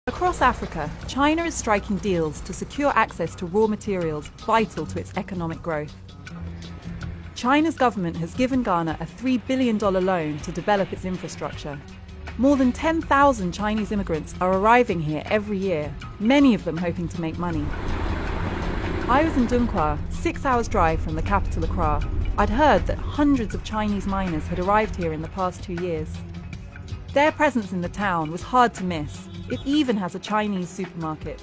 Across Africa, China is striking deals to secure access to raw materials vital to its economic growth. China's government has given Ghana a $3 billion loan to develop its infrastructure. More than 10,000 Chinese immigrants are arriving here every year, many of them hoping to make money. I was in Dunkwa, 6 hours drive from the capital Accra. I'd heard that hundreds of Chinese miners had arrived here in the past 2 years. Their presence in the town was hard to miss. It even has a Chinese supermarket.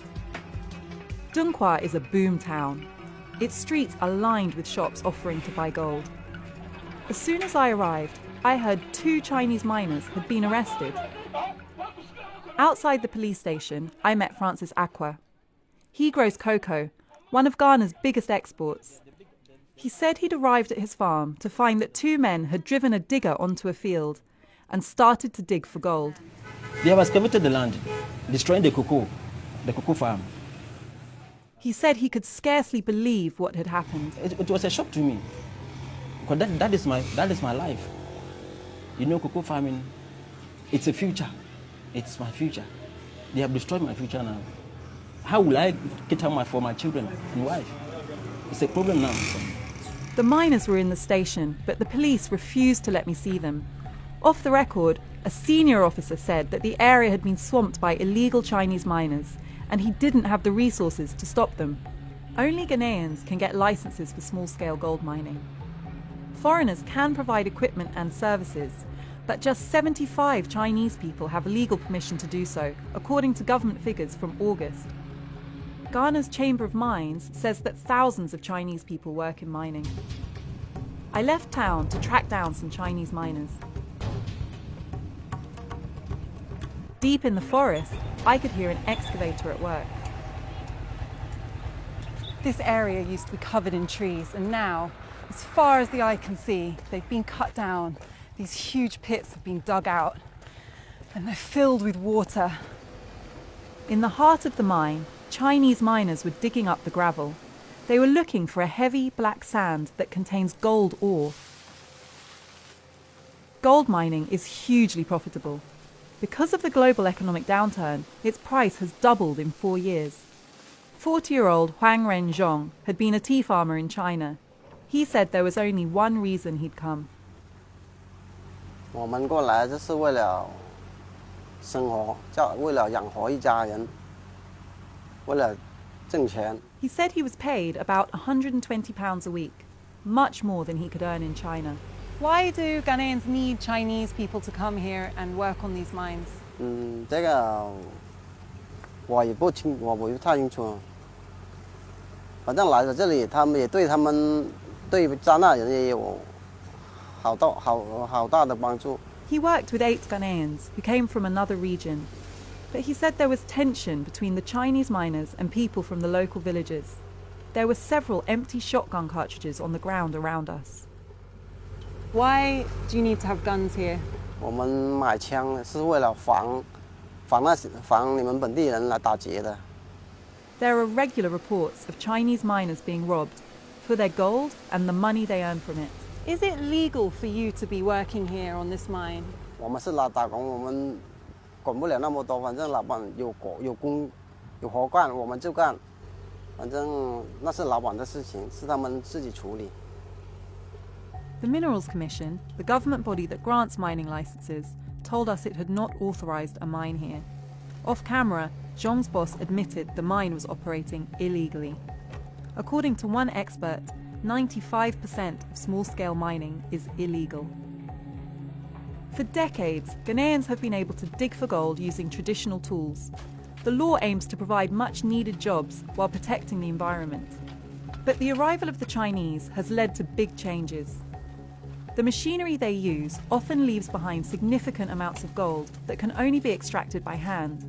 Dunkwa is a boom town. Its streets are lined with shops offering to buy gold. As soon as I arrived, I heard 2 Chinese miners had been arrested. Outside the police station, I met Francis Aqua. He grows cocoa, one of Ghana's biggest exports. He said he'd arrived at his farm to find that 2 men had driven a digger onto a field and started to dig for gold. They have excavated the land, destroying the cocoa farm. He said he could scarcely believe what had happened. It was a shock to me, because that is my life. You know, cocoa farming, it's a future. It's my future. They have destroyed my future now. How will I get out for my children and wife? It's a problem now. The miners were in the station, but the police refused to let me see them. Off the record, a senior officer said that the area had been swamped by illegal Chinese miners, and he didn't have the resources to stop them. Only Ghanaians can get licenses for small-scale gold mining. Foreigners can provide equipment and services, but just 75 Chinese people have legal permission to do so, according to government figures from August. Ghana's Chamber of Mines says that thousands of Chinese people work in mining. I left town to track down some Chinese miners. Deep in the forest, I could hear an excavator at work. This area used to be covered in trees, and now, as far as the eye can see, they've been cut down. These huge pits have been dug out, and they're filled with water. In the heart of the mine, Chinese miners were digging up the gravel. They were looking for a heavy black sand that contains gold ore. Gold mining is hugely profitable. Because of the global economic downturn, its price has doubled in 4 years. 40-year-old Huang Renzhong had been a tea farmer in China. He said there was only one reason he'd come. 我们过来就是为了生活，为了养活一家人，为了挣钱。 He said he was paid about £120 a week, much more than he could earn in China. Why do Ghanaians need Chinese people to come here and work on these mines? 这个我不太清楚。反正来了这里，他们也对加纳人也有好大的帮助。 He worked with 8 Ghanaians who came from another region, but he said there was tension between the Chinese miners and people from the local villages. There were several empty shotgun cartridges on the ground around us. Why do you need to have guns here? 我们买枪是为了防你们本地人来打劫的。 There are regular reports of Chinese miners being robbed for their gold and the money they earn from it. Is it legal for you to be working here on this mine? 我们是来打工，我们管不了那么多，反正老板有活干，我们就干。反正那是老板的事情，是他们自己处理。 The Minerals Commission, the government body that grants mining licenses, told us it had not authorised a mine here. Off camera, Zhong's boss admitted the mine was operating illegally. According to one expert, 95% of small-scale mining is illegal. For decades, Ghanaians have been able to dig for gold using traditional tools. The law aims to provide much-needed jobs while protecting the environment. But the arrival of the Chinese has led to big changes. The machinery they use often leaves behind significant amounts of gold that can only be extracted by hand.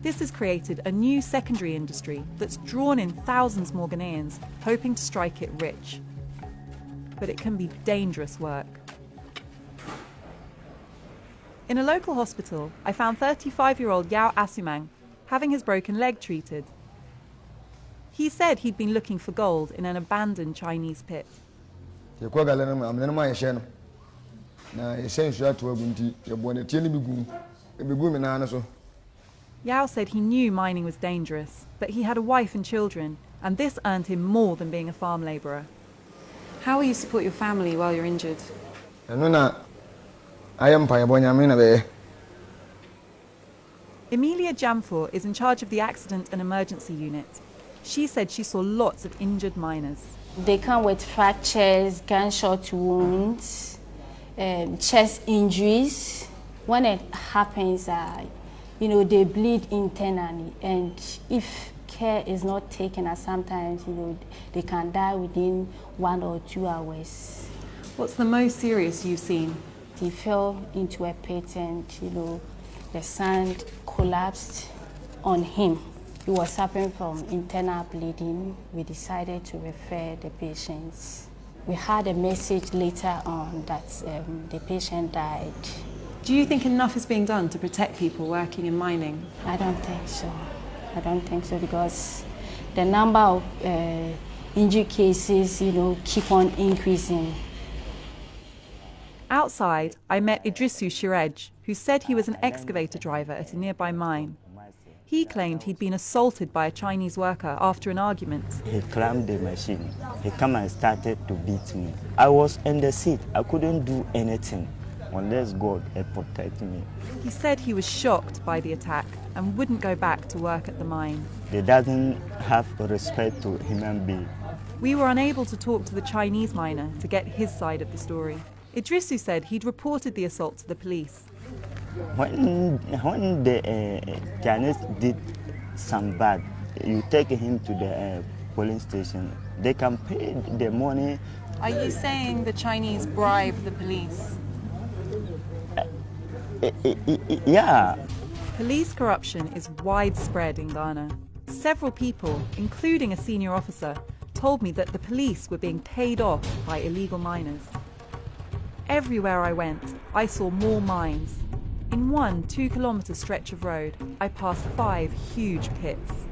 This has created a new secondary industry that's drawn in thousands more Ghanaians, hoping to strike it rich. But it can be dangerous work. In a local hospital, I found 35-year-old Yao Asumang having his broken leg treated. He said he'd been looking for gold in an abandoned Chinese pit. Yao said he knew mining was dangerous, but he had a wife and children, and this earned him more than being a farm labourer. How will you support your family while you're injured? Emilia Jamfor is in charge of the accident and emergency unit. She said she saw lots of injured miners. They come with fractures, gunshot wounds, chest injuries. When it happens, they bleed internally, and if care is not taken, sometimes they can die within 1 or 2 hours. What's the most serious you've seen? He fell into a pit, and the sand collapsed on him. He was suffering from internal bleeding. We decided to refer the patients. We had a message later on that the patient died. Do you think enough is being done to protect people working in mining? I don't think so. I don't think so, because the number of injury cases, keep on increasing. Outside, I met Idrisu Shirej, who said he was an excavator driver at a nearby mine. He claimed he'd been assaulted by a Chinese worker after an argument. He climbed the machine. He came and started to beat me. I was in the seat. I couldn't do anything unless God had protected me. He said he was shocked by the attack and wouldn't go back to work at the mine. They doesn't have respect to human beings. We were unable to talk to the Chinese miner to get his side of the story. Idrisu said he'd reported the assault to the police. When the Chinese did some bad, you take him to the police station. They can pay the money. Are you saying the Chinese bribe the police? Yeah. Police corruption is widespread in Ghana. Several people, including a senior officer, told me that the police were being paid off by illegal miners. Everywhere I went, I saw more mines. In one 2-kilometre stretch of road, I passed 5 huge pits.